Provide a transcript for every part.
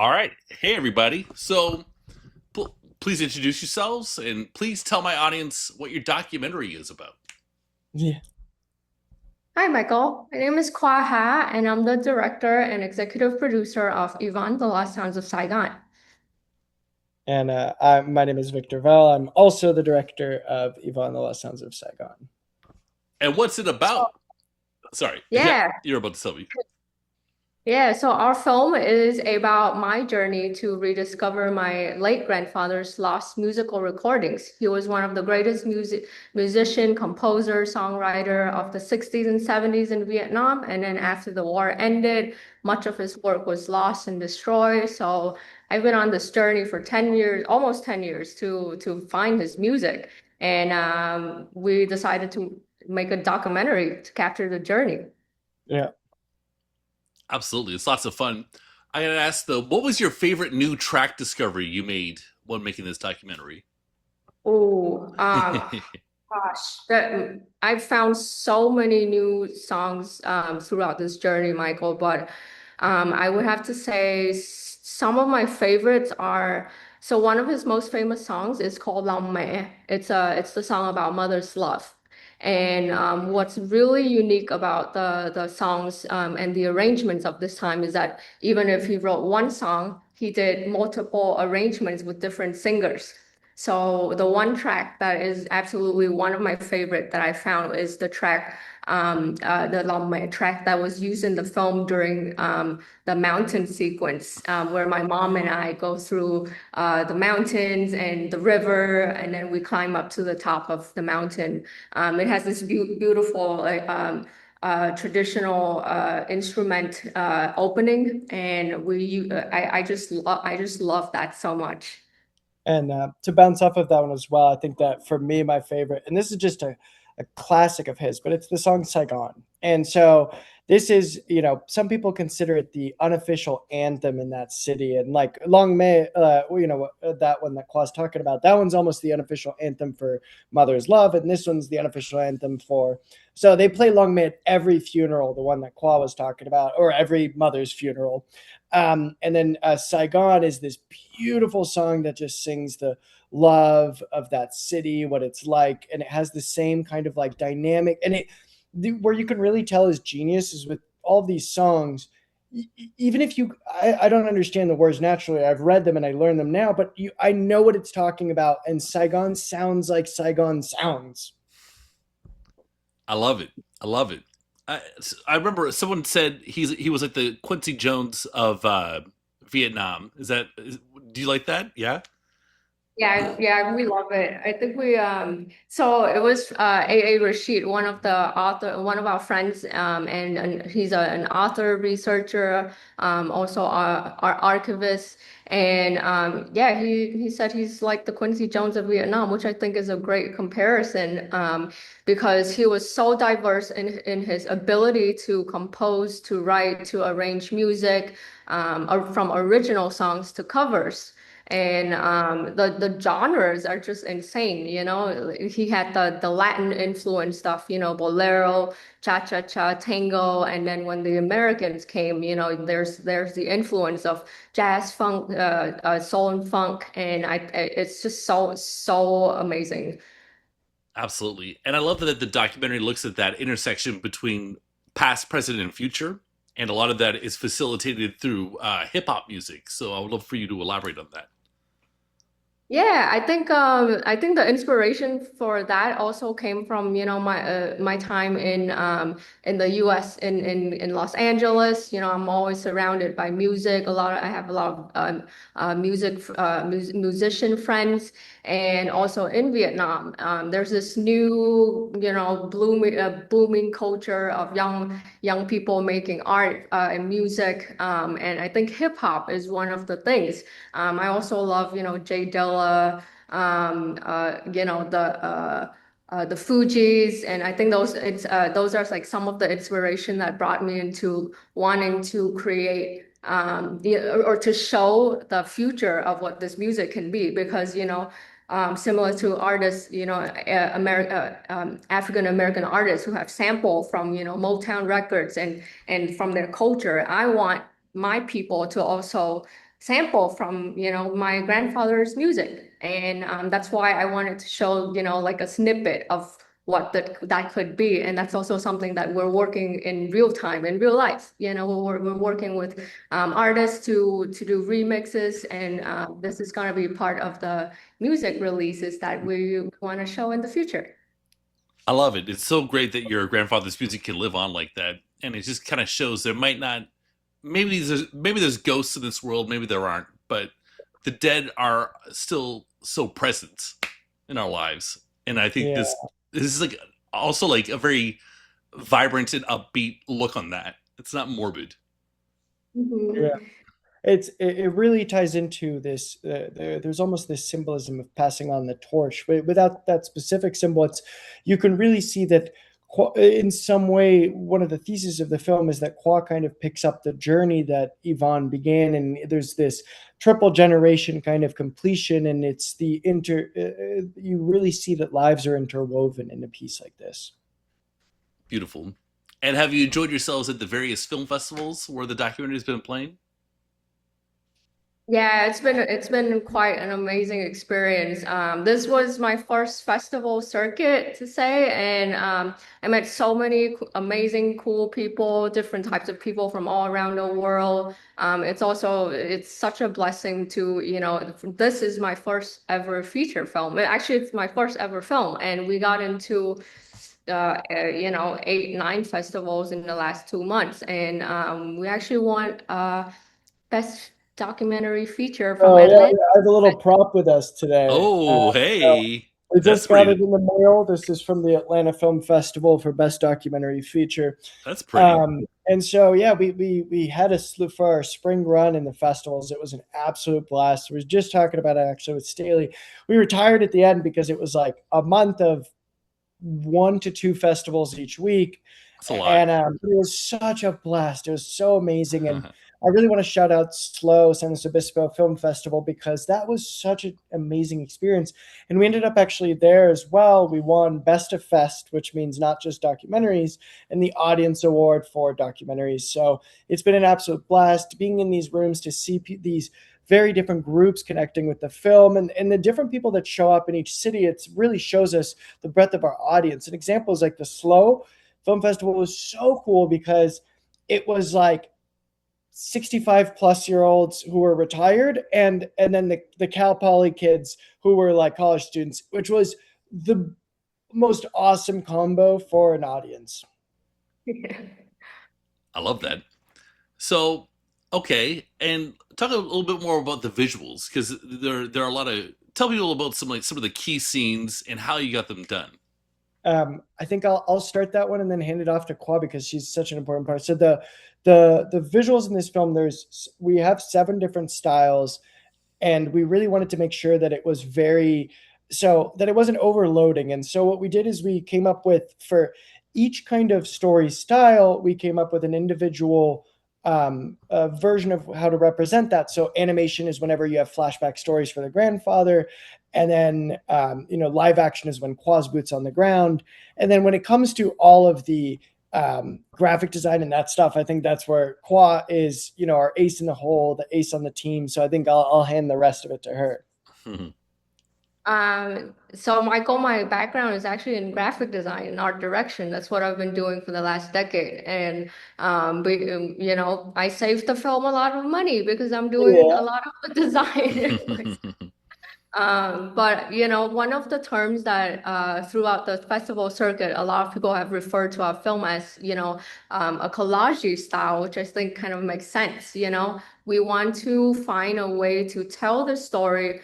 All right. Hey, everybody. Please introduce yourselves and please tell my audience what your documentary is about. Yeah. Hi, Michael. My name is Khoa, and I'm the director and executive producer of Yvonne, the Lost Sounds of Saigon. And my name is Victor Velle. I'm also the director of Yvonne, the Lost Sounds of Saigon. And what's it about? So, Sorry. Yeah, yeah, you're about to tell me. so our film is about my journey to rediscover my late grandfather's lost musical recordings. He was one of the greatest musician, composer, songwriter of the 60s and 70s in Vietnam. And then after the war ended, much of his work was lost and destroyed. So I've been on this journey for 10 years, almost 10 years to find his music. And we decided to make a documentary to capture the journey. Yeah. Absolutely. It's lots of fun. I gotta ask though, what was your favorite new track discovery you made when making this documentary? Oh, gosh, I've found so many new songs throughout this journey, Michael. But I would have to say some of my favorites are. So one of his most famous songs is called "Lòng Mẹ." It's the song about mother's love. And what's really unique about the songs and the arrangements of this time is that even if he wrote one song, he did multiple arrangements with different singers. So the one track that is absolutely one of my favorite that I found is the track, the Lòng Mẹ track that was used in the film during the mountain sequence, where my mom and I go through the mountains and the river, and then we climb up to the top of the mountain. It has this beautiful traditional instrument opening, and I just love that so much. And to bounce off of that one as well, I think that for me, my favorite, and this is just a classic of his, but it's the song Saigon. And so this is, some people consider it the unofficial anthem in that city. And like Long May, that one that Kwa's talking about, that one's almost the unofficial anthem for Mother's Love. And this one's the unofficial anthem for. So they play Long May at every funeral, the one that Kwa was talking about, or every mother's funeral. And then Saigon is this beautiful song that just sings the love of that city, what it's like, and it has the same kind of like dynamic. And where you can really tell his genius is with all these songs. Even if I don't understand the words naturally, I've read them and I learn them now, but I know what it's talking about, and Saigon sounds like Saigon sounds. I love it. I love it. I, I remember someone said he was like the Quincy Jones of Vietnam. Do you like that? Yeah. Yeah, we love it. I think we so it was A. Rashid, one of our friends, and he's an author, researcher, also our archivist, and yeah, he said he's like the Quincy Jones of Vietnam, which I think is a great comparison, because he was so diverse in his ability to compose, to write, to arrange music, from original songs to covers. And the genres are just insane, you know. He had the Latin influence stuff, you know, bolero, cha-cha-cha, tango, and then when the Americans came, you know, there's the influence of jazz, funk, soul and funk, and it's just so amazing. Absolutely. And I love that the documentary looks at that intersection between past, present, and future. And a lot of that is facilitated through hip hop music. So I would love for you to elaborate on that. Yeah, I think the inspiration for that also came from, you know, my time in the US in Los Angeles. You know, I'm always surrounded by music. I have a lot of musician friends, and also in Vietnam, there's this new, you know, booming culture of young people making art and music. And I think hip hop is one of the things. I also love, you know, Jay Dilla, you know, the Fugees, and I think those are like some of the inspiration that brought me into wanting to create or to show the future of what this music can be, because you know. Similar to artists, you know, African American artists who have sampled from, you know, Motown records and from their culture. I want my people to also sample from, my grandfather's music. And that's why I wanted to show, like a snippet of what that could be. And that's also something that we're working in real time, in real life. We're working with artists to do remixes, and this is going to be part of the music releases that we want to show in the future. I love it. It's so great that your grandfather's music can live on like that, and it just kind of shows there might not maybe there's ghosts in this world, maybe there aren't, but the dead are still so present in our lives, and I think Yeah. this is like also like a very vibrant and upbeat look on that. It's not morbid. Yeah. Mhm. It really ties into this. There's almost this symbolism of passing on the torch. But without that specific symbol, it's you can really see that in some way one of the theses of the film is that Khoa kind of picks up the journey that Yvonne began, and there's this triple generation kind of completion, and it's the you really see that lives are interwoven in a piece like this. Beautiful. And have you enjoyed yourselves at the various film festivals where the documentary has been playing? Yeah, it's been quite an amazing experience. This was my first festival circuit to say, and I met so many amazing, cool people, different types of people from all around the world. It's such a blessing to, this is my first ever feature film. Actually, it's my first ever film, and we got into 8, 9 festivals in the last 2 months, and we actually won best documentary feature from Oh yeah, Atlanta. yeah, I have a little prop with us today. Oh, hey, We that's just got it pretty. in the mail. This is from the Atlanta Film Festival for Best Documentary Feature. That's pretty. And so, yeah, we had a for our spring run in the festivals. It was an absolute blast. We was just talking about it actually with Staley. We were tired at the end because it was like a month of 1 to 2 festivals each week, That's a lot. and it was such a blast. It was so amazing, and I really want to shout out SLO San Luis Obispo Film Festival because that was such an amazing experience. And we ended up actually there as well. We won Best of Fest, which means not just documentaries, and the Audience Award for documentaries. So it's been an absolute blast being in these rooms to see these very different groups connecting with the film and the different people that show up in each city. It really shows us the breadth of our audience. An example is like the SLO Film Festival was so cool because it was like 65 plus year olds who were retired and then the Cal Poly kids who were like college students, which was the most awesome combo for an audience. I love that. So, okay, and talk a little bit more about the visuals because there are a lot of tell people about some of the key scenes and how you got them done. I think I'll start that one and then hand it off to Khoa because she's such an important part. So the visuals in this film, we have 7 different styles, and we really wanted to make sure that it was so that it wasn't overloading. And so what we did is we came up with for each kind of story style, we came up with an individual version of how to represent that. So animation is whenever you have flashback stories for the grandfather, and then live action is when Qua's boots on the ground. And then when it comes to all of the graphic design and that stuff, I think that's where Khoa is, our ace in the hole, the ace on the team. So I think I'll hand the rest of it to her. So Michael, my background is actually in graphic design and art direction. That's what I've been doing for the last decade. And I saved the film a lot of money because I'm doing a Yeah. lot of the design. But one of the terms that throughout the festival circuit, a lot of people have referred to our film as, a collage style, which I think kind of makes sense. We want to find a way to tell the story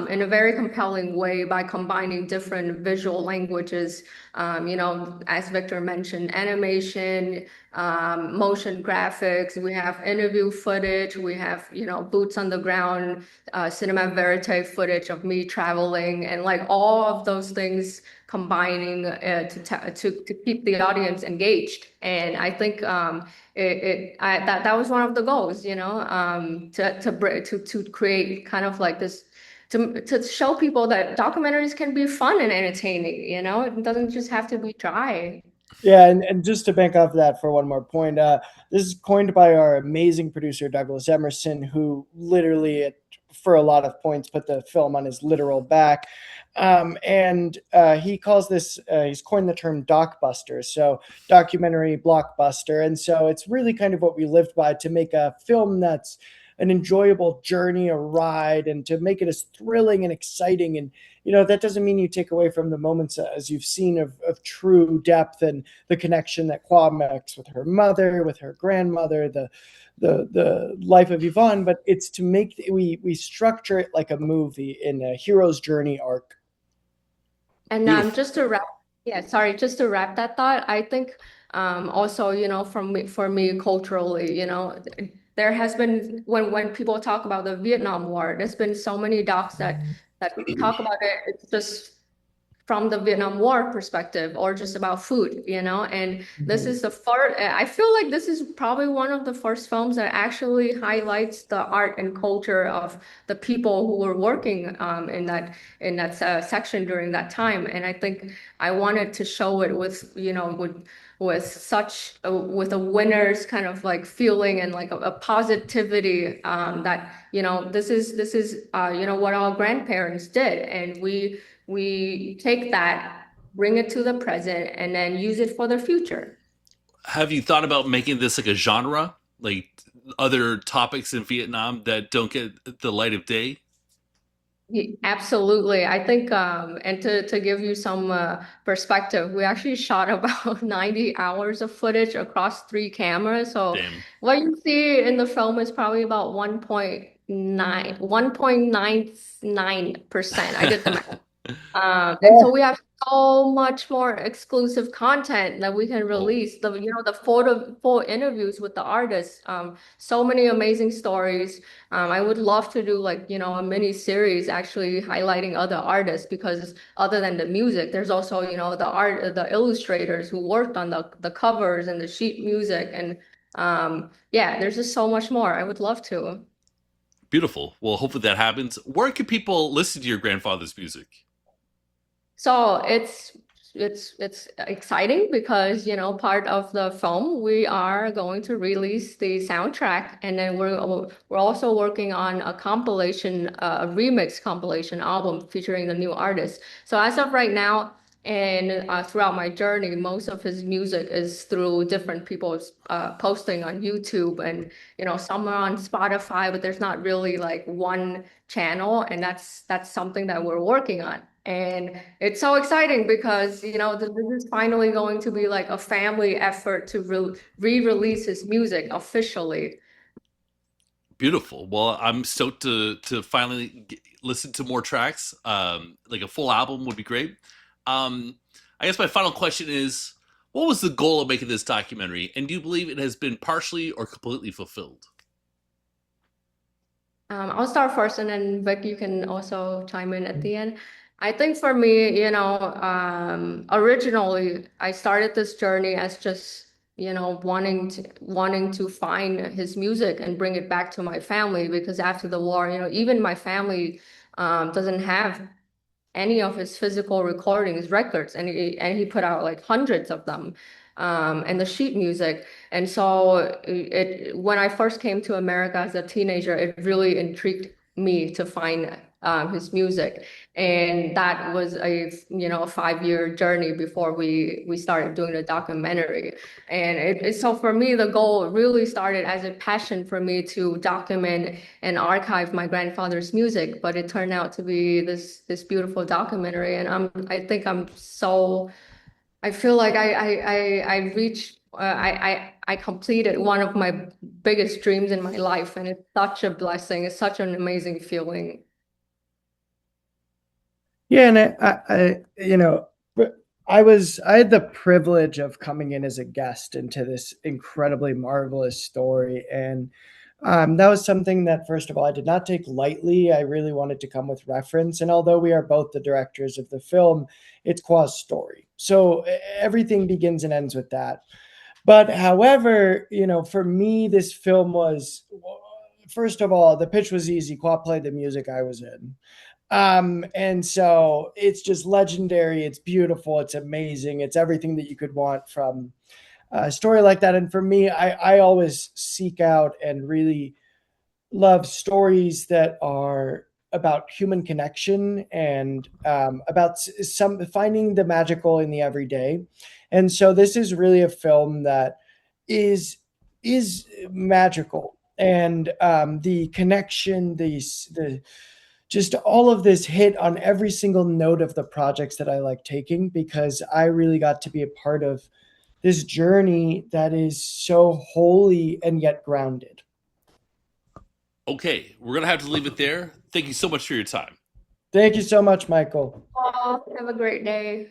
in a very compelling way by combining different visual languages. As Victor mentioned, animation, motion graphics. We have interview footage. We have, boots on the ground, cinema verite footage of me traveling, and like all of those things combining to keep the audience engaged. And I think that was one of the goals, to create kind of like this to show people that documentaries can be fun and entertaining. It doesn't just have to be dry. Yeah, and just to bank off that for one more point, this is coined by our amazing producer Douglas Emerson, who literally, for a lot of points, put the film on his literal back. And he calls this, he's coined the term "docbuster," so documentary blockbuster. And so it's really kind of what we lived by, to make a film that's an enjoyable journey, a ride, and to make it as thrilling and exciting. And that doesn't mean you take away from the moments, as you've seen, of true depth and the connection that Khoa makes with her mother, with her grandmother, the life of Yvonne. But it's to make, we structure it like a movie in a hero's journey arc. And Beautiful. just to wrap, yeah, sorry, just to wrap that thought, I think also, for me culturally, there has been, when people talk about the Vietnam War, there's been so many docs that talk about it. It's just from the Vietnam War perspective, or just about food, and this Mhm. is the first, I feel like this is probably one of the first films that actually highlights the art and culture of the people who were working in that section during that time. And I think I wanted to show it with such with a winner's kind of like feeling, and like a positivity, that this is what our grandparents did, and we take that, bring it to the present, and then use it for the future. Have you thought about making this like a genre, like other topics in Vietnam that don't get the light of day? Absolutely. I think, and to give you some perspective, we actually shot about 90 hours of footage across 3 cameras. So Damn. what you see in the film is probably about 1.99%. I did the math. And so Yeah. we have so much more exclusive content that we can Oh, release. The full interviews with the artists. So many amazing stories. I would love to do, like, a mini series actually highlighting other artists, because other than the music, there's also, the illustrators who worked on the covers and the sheet music. And yeah, there's just so much more. I would love to. beautiful. Well, hopefully that happens. Where can people listen to your grandfather's music? So it's exciting because, part of the film, we are going to release the soundtrack, and then we're also working on a compilation, a remix compilation album featuring the new artists. So as of right now, and throughout my journey, most of his music is through different people's posting on YouTube, and some are on Spotify, but there's not really like one channel, and that's something that we're working on. And it's so exciting because, this is finally going to be like a family effort to re-release his music officially. Beautiful. Well, I'm stoked to finally listen to more tracks. Like a full album would be great. I guess my final question is, what was the goal of making this documentary, and do you believe it has been partially or completely fulfilled? I'll start first, and then Vic, you can also chime in at the end. I think for me, originally I started this journey as just, wanting to find his music and bring it back to my family, because after the war, even my family doesn't have any of his physical recordings, records, and he put out like hundreds of them, and the sheet music. And so when I first came to America as a teenager, it really intrigued me to find his music, and that was a 5-year journey before we started doing the documentary. And so for me, the goal really started as a passion for me to document and archive my grandfather's music, but it turned out to be this beautiful documentary. And I think I feel like I reached, I completed one of my biggest dreams in my life, and it's such a blessing. It's such an amazing feeling. Yeah, and but I had the privilege of coming in as a guest into this incredibly marvelous story, and that was something that, first of all, I did not take lightly. I really wanted to come with reference, and although we are both the directors of the film, it's Kwa's story, so everything begins and ends with that. But however, for me, this film was, first of all, the pitch was easy. Kwa played the music I was in. And so it's just legendary. It's beautiful. It's amazing. It's everything that you could want from a story like that. And for me, I always seek out and really love stories that are about human connection and about some finding the magical in the everyday. And so this is really a film that is is magical, and the connection, the just all of this hit on every single note of the projects that I like taking, because I really got to be a part of this journey that is so holy and yet grounded. Okay, we're gonna have to leave it there. Thank you so much for your time. Thank you so much, Michael. Oh, have a great day.